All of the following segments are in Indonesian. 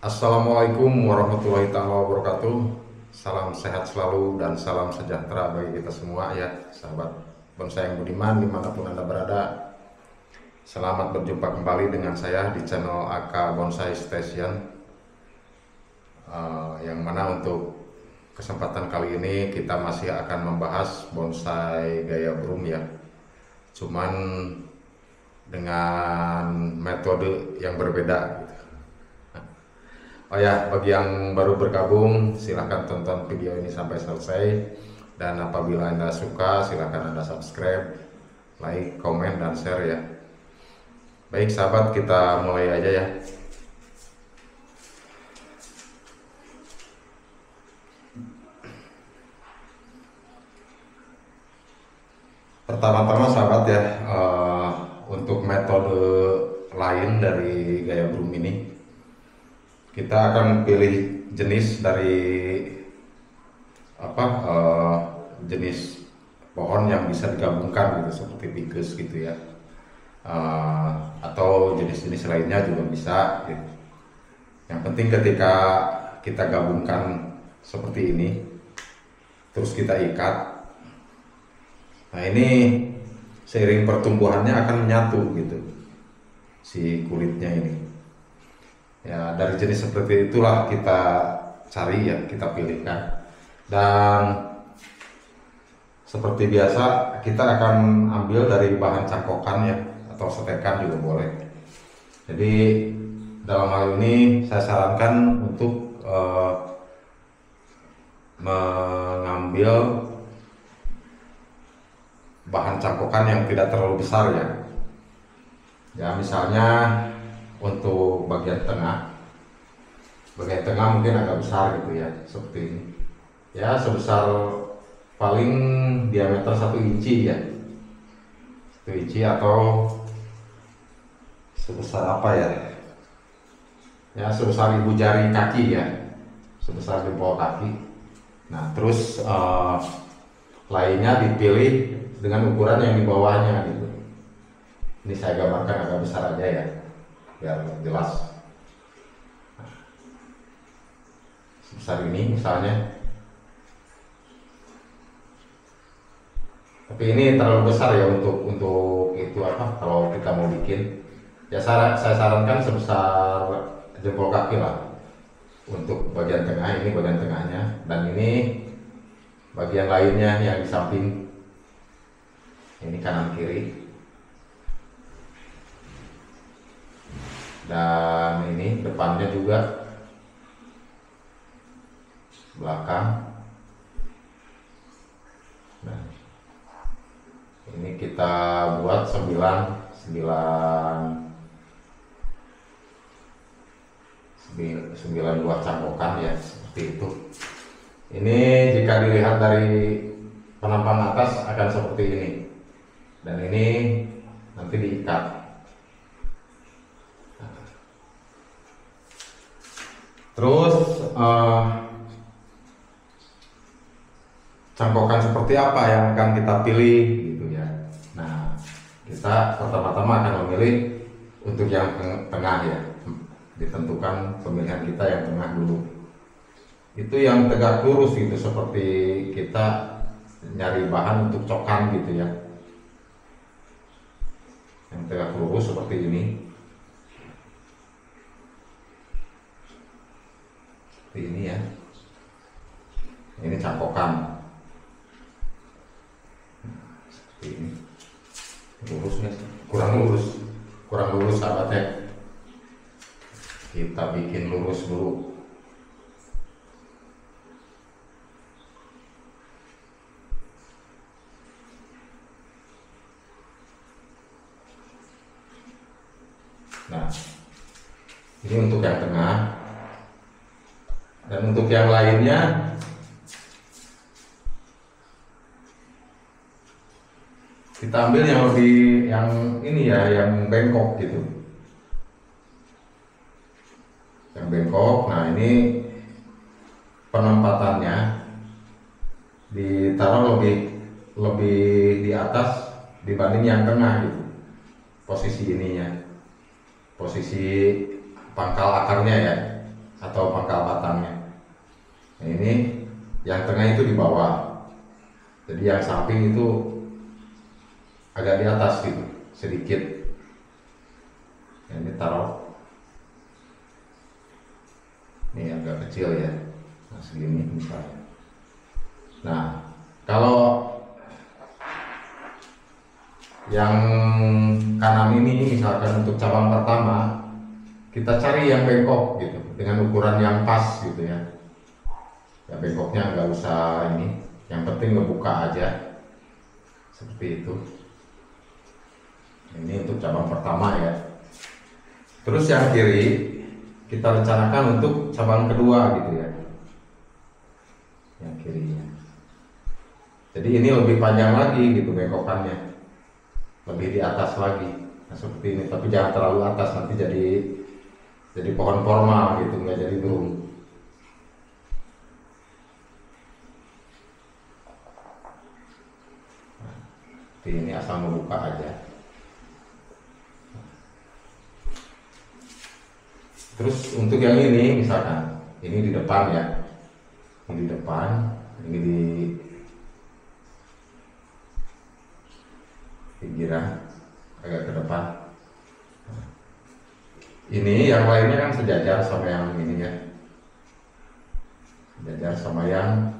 Assalamualaikum warahmatullahi taala wabarakatuh. Salam sehat selalu dan salam sejahtera bagi kita semua ya, sahabat bonsai yang budiman dimanapun Anda berada. Selamat berjumpa kembali dengan saya di channel AK Bonsai Station. Yang mana untuk kesempatan kali ini kita masih akan membahas bonsai gaya broom ya. Cuman dengan metode yang berbeda gitu. Oh ya, bagi yang baru bergabung, silahkan tonton video ini sampai selesai. Dan apabila Anda suka, silahkan Anda subscribe, like, komen, dan share ya. Baik sahabat, kita mulai aja ya. Pertama-tama sahabat ya, untuk metode lain dari gaya broom ini, kita akan pilih jenis dari jenis pohon yang bisa digabungkan gitu, seperti ficus gitu ya, atau jenis-jenis lainnya juga bisa gitu. Yang penting ketika kita gabungkan seperti ini terus kita ikat, nah ini seiring pertumbuhannya akan menyatu gitu si kulitnya ini ya. Dari jenis seperti itulah kita cari ya, kita pilihkan. Dan seperti biasa kita akan ambil dari bahan cangkokan ya, atau setekan juga boleh. Jadi dalam hal ini saya sarankan untuk mengambil bahan cangkokan yang tidak terlalu besar ya. Ya misalnya untuk bagian tengah mungkin agak besar gitu ya, seperti ini ya, sebesar paling diameter 1 inci ya, 1 inci atau sebesar apa ya, ya sebesar ibu jari kaki ya, sebesar jempol kaki. Nah terus lainnya dipilih dengan ukuran yang di bawahnya gitu. Ini saya gambarkan agak besar aja ya, biar jelas. Sebesar ini misalnya. Tapi ini terlalu besar ya untuk itu apa, kalau kita mau bikin ya, saya sarankan sebesar jempol kaki lah untuk bagian tengah. Ini bagian tengahnya, dan ini bagian lainnya yang di samping, ini kanan kiri, dan ini depannya juga, belakang. Nah ini kita buat 9 buah cangkokan ya, seperti itu. Ini jika dilihat dari penampang atas akan seperti ini, dan ini nanti diikat. Terus cangkokan seperti apa yang akan kita pilih gitu ya. Nah kita pertama-tama akan memilih untuk yang tengah ya, ditentukan pemilihan kita yang tengah dulu. Itu yang tegak lurus gitu, seperti kita nyari bahan untuk cokan gitu ya, yang tegak lurus seperti ini. Seperti ini ya, ini cangkokan seperti ini. Lurusnya kurang lurus sahabatnya, kita bikin lurus dulu. Nah ini untuk yang tengah, dan untuk yang lainnya kita ambil yang ini ya, yang bengkok gitu, yang bengkok. Nah ini penempatannya ditaruh lebih di atas dibanding yang tengah gitu, posisi ininya, posisi pangkal akarnya ya, atau pangkal batangnya. Nah, ini yang tengah itu di bawah, jadi yang samping itu agak di atas gitu sedikit. Ini taruh, ini agak kecil ya, nah segini misalnya. Nah kalau yang kanan ini misalkan untuk cabang pertama, kita cari yang bengkok gitu dengan ukuran yang pas gitu ya. Ya bengkoknya nggak usah ini, yang penting ngebuka aja seperti itu. Ini untuk cabang pertama ya. Terus yang kiri kita rencanakan untuk cabang kedua gitu ya, yang kirinya. Jadi ini lebih panjang lagi gitu bengkokannya, lebih di atas lagi. Nah seperti ini, tapi jangan terlalu atas, nanti jadi pohon formal gitu, nggak jadi drum. Nah, ini asal membuka aja. Terus untuk yang ini misalkan ini di depan ya, ini di depan, ini di pinggiran agak ke depan. Ini yang lainnya kan sejajar sama yang ini ya, sejajar sama yang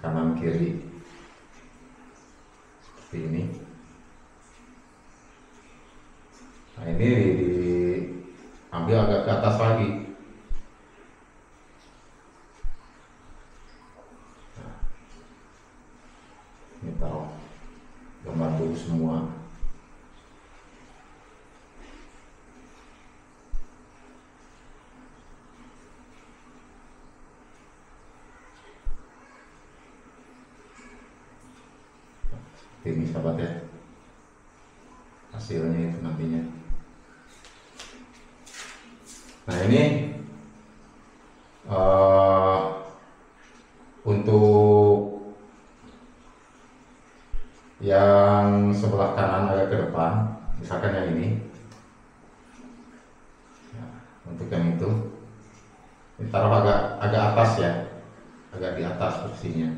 kanan kiri seperti ini. Nah ini diambil agak ke atas lagi. Nah, ini taruh gambar dulu semua. Seperti ini sahabat ya, hasilnya itu nantinya. Nah ini untuk yang sebelah kanan agak ke depan, misalkan yang ini. Nah, untuk yang itu taruh agak atas ya, agak di atas posisinya.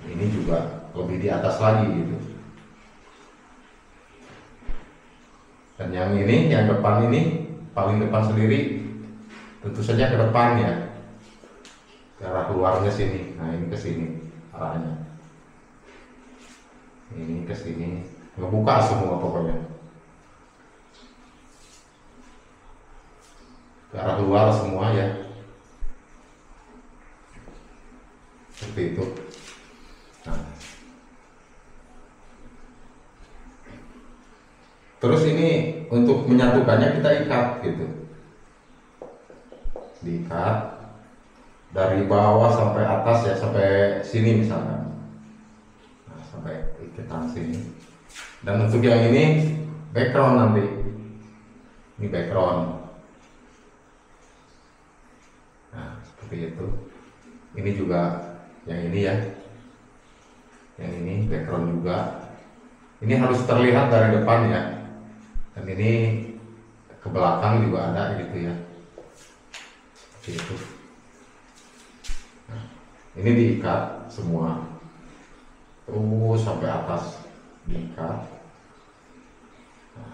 Nah, ini juga lebih di atas lagi gitu. Dan yang ini, yang depan ini, paling depan sendiri, tentu saja ke depan ya, ke arah luarnya sini. Nah ini ke sini arahnya, ini ke sini, ngebuka semua pokoknya, ke arah luar semua ya, seperti itu. Nah, terus ini untuk menyatukannya kita ikat gitu, diikat dari bawah sampai atas ya, sampai sini misalkan. Nah, sampai ikatan sini. Dan untuk yang ini background nanti, ini background. Nah seperti itu. Ini juga yang ini ya, yang ini background juga. Ini harus terlihat dari depan ya, dan ini ke belakang juga ada gitu ya, seperti itu. Nah, ini diikat semua terus sampai atas, diikat. Nah,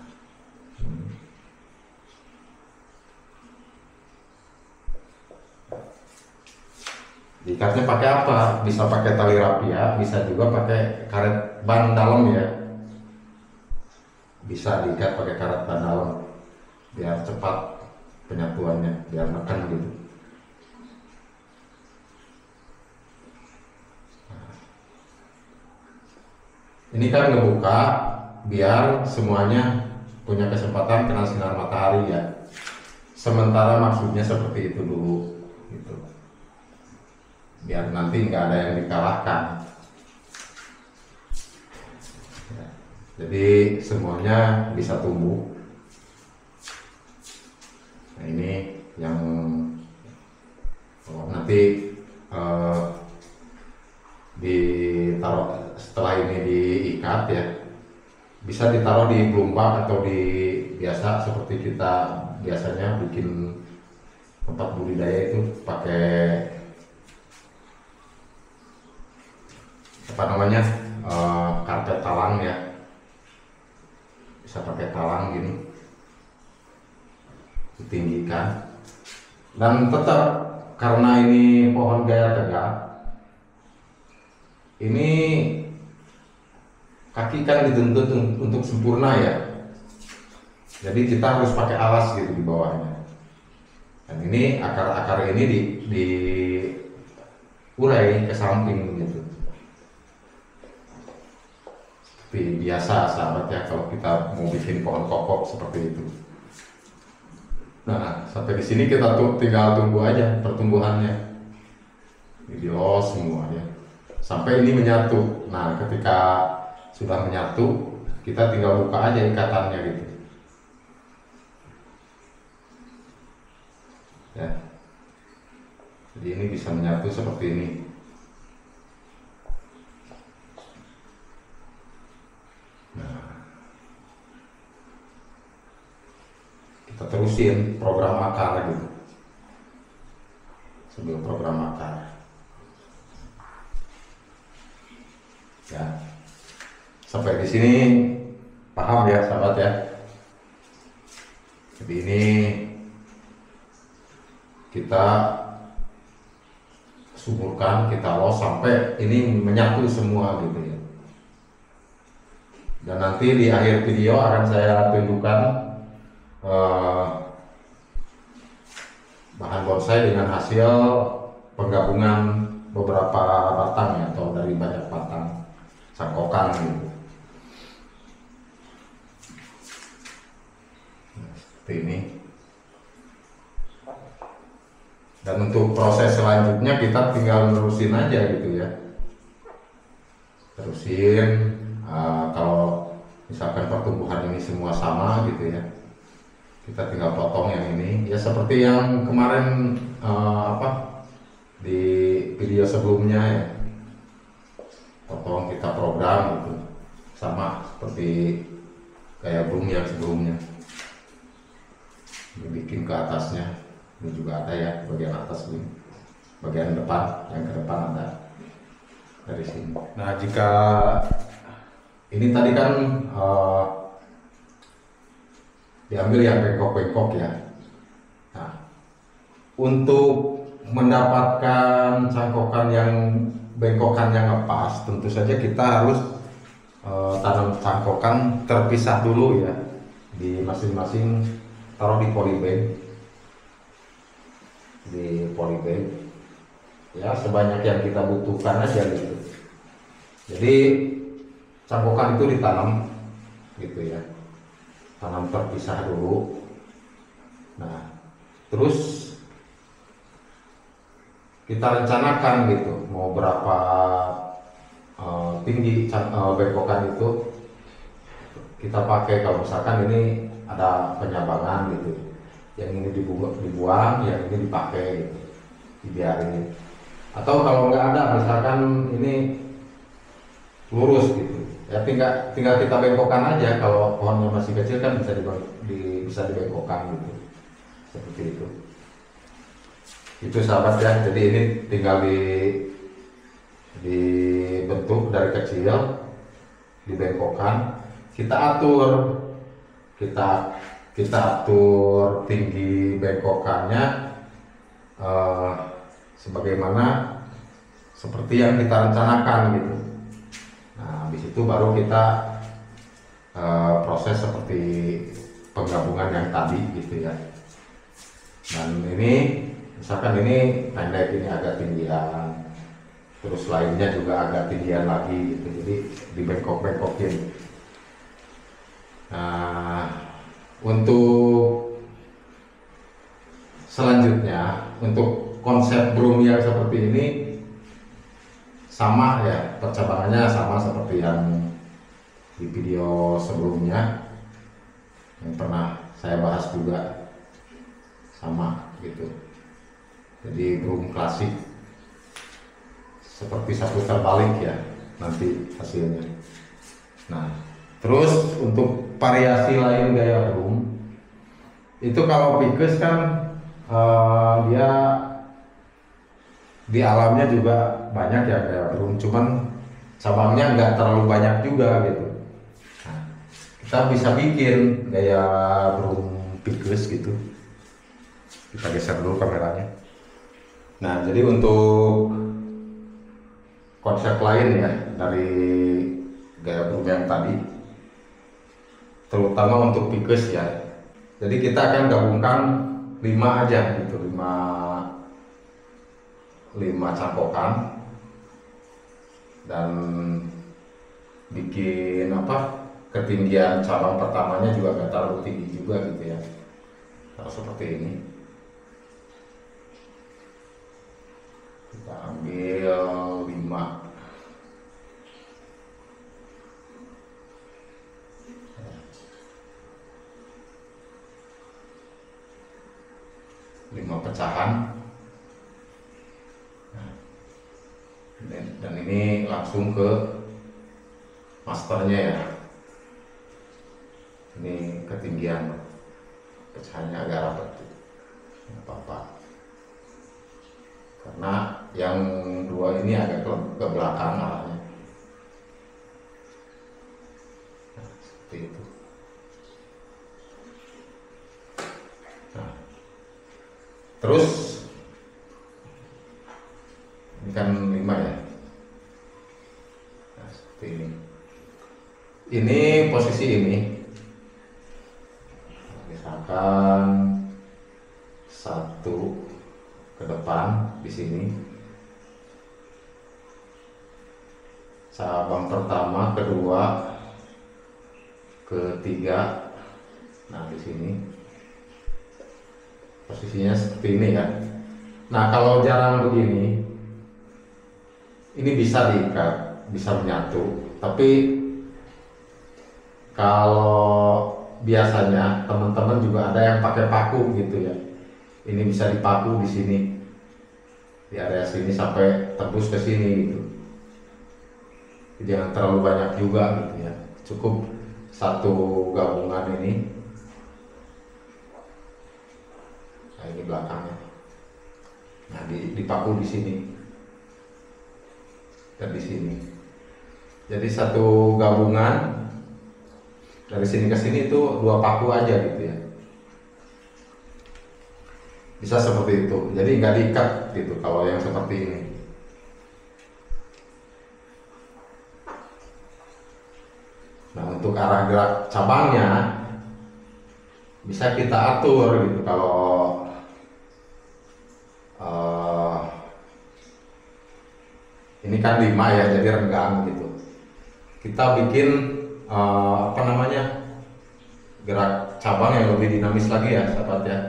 diikatnya pakai apa? Bisa pakai tali rapia, bisa juga pakai karet ban dalam ya. Bisa diikat pakai karet ban dalam biar cepat penyatuannya, biar neken gitu. Ini kan ngebuka biar semuanya punya kesempatan kena sinar matahari ya. Sementara maksudnya seperti itu dulu gitu, biar nanti nggak ada yang dikalahkan ya. Jadi semuanya bisa tumbuh. Nah ini yang nanti ditaruh setelah ini diikat ya, bisa ditaruh di gelombang atau di biasa seperti kita biasanya bikin tempat budidaya itu pakai apa namanya, karpet talang ya, bisa pakai talang gini ditinggikan. Dan tetap karena ini pohon gaya tegak, ini kaki kan dituntut untuk sempurna ya, jadi kita harus pakai alas gitu di bawahnya. Dan ini akar-akar ini di urai ke samping gitu, seperti biasa sahabat ya kalau kita mau bikin pohon kokok seperti itu. Nah, sampai di sini kita tinggal tunggu aja pertumbuhannya. Video semua ya. Sampai ini menyatu. Nah, ketika sudah menyatu, kita tinggal buka aja ikatannya gitu. Ya. Jadi ini bisa menyatu seperti ini. Nah, kita terusin program akar gitu, sambil program akar ya. Sampai di sini paham ya sahabat ya. Jadi ini kita suburkan, kita los sampai ini menyatu semua gitu ya. Dan nanti di akhir video akan saya tunjukkan bahan bonsai dengan hasil penggabungan beberapa batang ya, atau dari banyak batang cangkokan gitu. Nah, seperti ini. Dan untuk proses selanjutnya kita tinggal nerusin aja gitu ya, terusin. Kalau misalkan pertumbuhan ini semua sama gitu ya, kita tinggal potong yang ini ya, seperti yang kemarin di video sebelumnya ya, potong kita program gitu, sama seperti kayak burung yang sebelumnya. Dibikin ke atasnya, ini juga ada ya bagian atas ini, bagian depan, yang ke depan ada dari sini. Nah, jika ini tadi kan diambil yang bengkok-bengkok ya. Nah, untuk mendapatkan cangkokan yang bengkokan yang ngepas, tentu saja kita harus tanam cangkokan terpisah dulu ya, di masing-masing, taruh di polybag, ya, sebanyak yang kita butuhkan aja gitu. Jadi cangkokan itu ditanam gitu ya, tanam terpisah dulu. Nah, terus kita rencanakan gitu mau berapa tinggi bengkokan itu kita pakai. Kalau misalkan ini ada penyabangan gitu, yang ini dibuang, yang ini dipakai gitu, dibiarin. Atau kalau nggak ada, misalkan ini lurus gitu ya, tinggal kita bengkokkan aja. Kalau pohonnya masih kecil kan bisa dibengkokkan gitu, seperti itu sahabat ya. Jadi ini tinggal dibentuk dari kecil, dibengkokkan, kita atur tinggi bengkokannya sebagaimana seperti yang kita rencanakan gitu. Nah, habis itu baru kita proses seperti penggabungan yang tadi gitu ya. Dan ini misalkan ini pendek, ini agak tinggian, terus lainnya juga agak tinggian lagi gitu, jadi dibengkok-bengkokin. Nah, untuk selanjutnya, untuk konsep broom yang seperti ini sama ya, percabangannya sama seperti yang di video sebelumnya yang pernah saya bahas juga, sama gitu. Jadi broom klasik seperti sapu terbalik ya nanti hasilnya. Nah, terus untuk variasi lain gaya broom Itu kalau Ficus kan dia di alamnya juga banyak ya kayak burung, cuman cabangnya nggak terlalu banyak juga gitu. Nah, kita bisa bikin gaya burung Ficus gitu. Kita geser dulu kameranya. Nah, jadi untuk konsep lain ya dari gaya burung yang tadi, terutama untuk Ficus ya. Jadi kita akan gabungkan 5 aja gitu, 5 cangkokan, dan bikin apa, ketinggian cabang pertamanya juga gak terlalu tinggi juga gitu ya. Nah, seperti ini kita ambil 5. 5 pecahan. Nah, dan ini langsung ke masternya ya. Ini ketinggian pecahannya agak rapat tuh, nggak apa-apa, karena yang 2 ini agak ke belakang arahnya. Nah, seperti itu. Nah, terus ini kan 5 ya. Nah, seperti ini. Ini posisi ini. Misalkan 1 ke depan di sini. Cabang pertama, kedua, ketiga. Nah, di sini. Posisinya seperti ini ya. Nah, kalau jarang begini, ini bisa diikat, bisa menyatu. Tapi kalau biasanya teman-teman juga ada yang pakai paku gitu ya. Ini bisa dipaku di sini, di area sini sampai tembus ke sini gitu. Jadi jangan terlalu banyak juga gitu ya. Cukup 1 gabungan ini. Nah, ini belakangnya. Nah, dipaku di sini dan di sini. Jadi 1 gabungan dari sini ke sini itu 2 paku aja gitu ya. Bisa seperti itu. Jadi nggak diikat gitu kalau yang seperti ini. Nah, untuk arah gerak cabangnya bisa kita atur gitu. Kalau ini kan 5 ya, jadi renggang gitu. Kita bikin apa namanya, gerak cabang yang lebih dinamis lagi ya sahabat ya.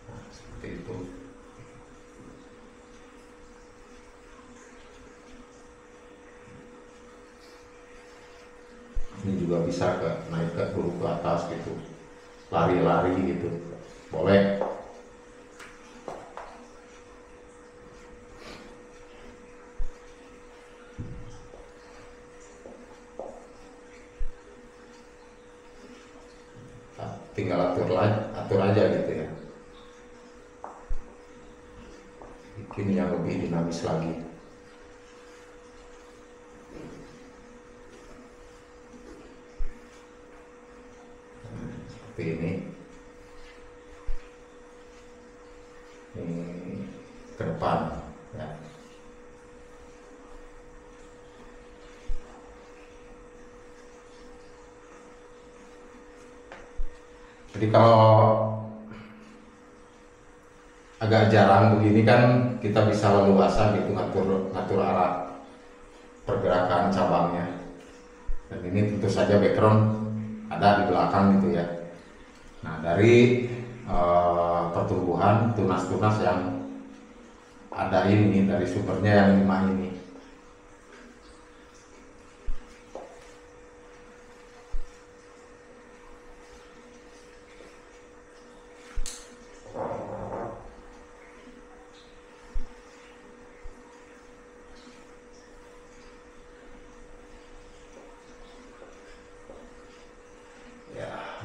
Nah, seperti itu. Ini juga bisa naik ke dulu ke atas gitu, lari-lari gitu, boleh. Tinggal atur aja gitu ya, bikin yang lebih dinamis lagi. Seperti ini ke depan ya. Jadi kalau agak jarang begini kan kita bisa leluasa gitu ngatur arah pergerakan cabangnya. Dan ini tentu saja background ada di belakang gitu ya. Nah, dari pertumbuhan tunas-tunas yang ada ini, dari sumbernya yang 5 ini.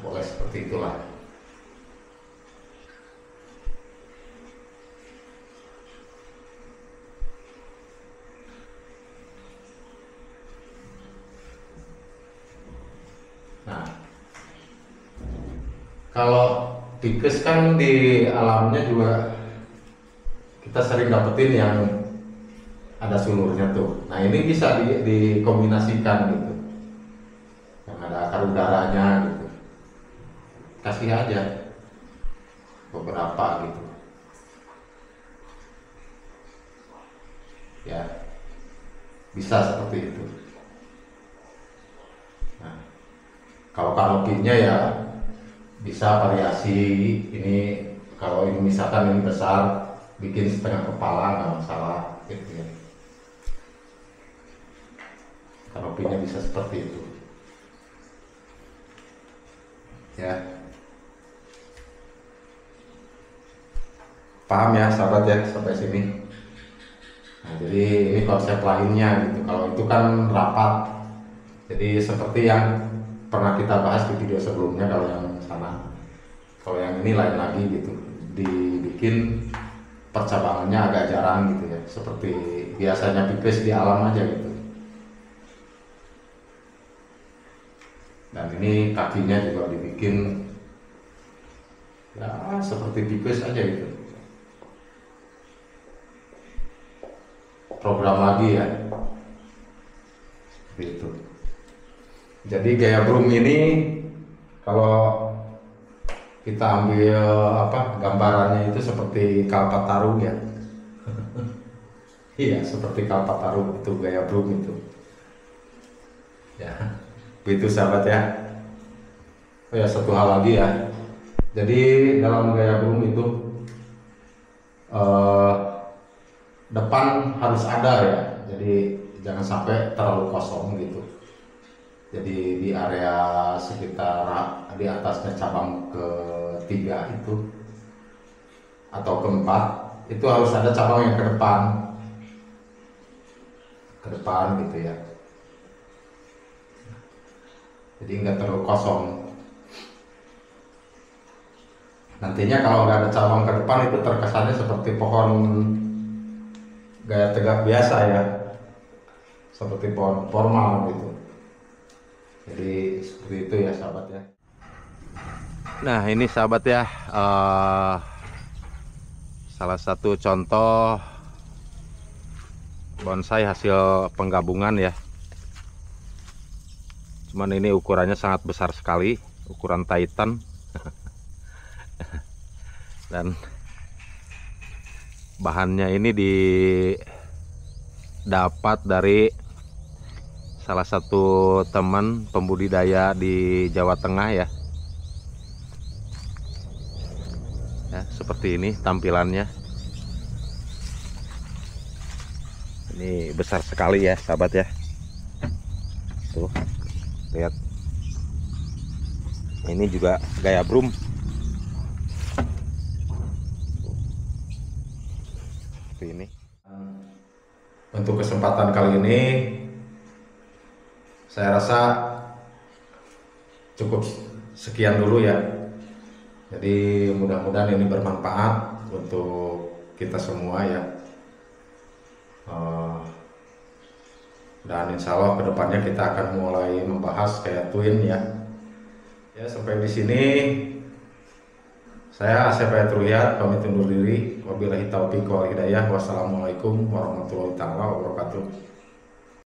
Boleh seperti itulah. Nah, kalau tikus kan di alamnya juga kita sering dapetin yang ada sulurnya tuh. Nah ini bisa dikombinasikan gitu, yang ada akar udaranya gitu. Kasih aja beberapa gitu. Ya, bisa seperti itu. Nah, kalau kanopinya ya bisa variasi. Ini kalau ini misalkan ini besar, bikin setengah kepala nggak masalah gitu ya. Kanopinya bisa seperti itu ya. Paham ya sahabat ya sampai sini? Nah, jadi ini konsep lainnya gitu. Kalau itu kan rapat, jadi seperti yang pernah kita bahas di video sebelumnya. Kalau yang sana, kalau yang ini lain lagi gitu, dibikin percabangannya agak jarang gitu ya, seperti biasanya pipis di alam aja gitu. Dan ini kakinya juga dibikin ya seperti pipis aja gitu. Program lagi ya, seperti itu. Jadi gaya broom ini kalau kita ambil gambarannya itu seperti Kalpataru ya. Iya, seperti Kalpataru itu gaya broom itu. Ya, begitu sahabat ya. Oh ya, satu hal lagi ya. Jadi dalam gaya broom itu depan harus ada ya. Jadi jangan sampai terlalu kosong gitu. Jadi di area sekitar di atasnya cabang ketiga itu atau keempat itu harus ada cabang yang ke depan gitu ya. Jadi nggak terlalu kosong. Nantinya kalau nggak ada cabang ke depan itu terkesannya seperti pohon gaya tegak biasa ya, seperti pohon formal gitu. Jadi seperti itu ya sahabat ya. Nah ini sahabat ya, salah satu contoh bonsai hasil penggabungan ya. Cuman ini ukurannya sangat besar sekali, ukuran Titan. Dan bahannya ini didapat dari salah satu teman pembudidaya di Jawa Tengah ya. Ya, seperti ini tampilannya. Ini besar sekali ya, sahabat ya. Tuh, lihat. Ini juga gaya broom. Seperti ini. Untuk kesempatan kali ini saya rasa cukup sekian dulu ya. Jadi mudah-mudahan ini bermanfaat untuk kita semua ya. Dan insya Allah kedepannya kita akan mulai membahas kayak twin ya. Ya sampai di sini saya Asep Ruyat pamit undur diri. Wabillahi taufiq wal hidayah. Wassalamualaikum warahmatullahi wabarakatuh.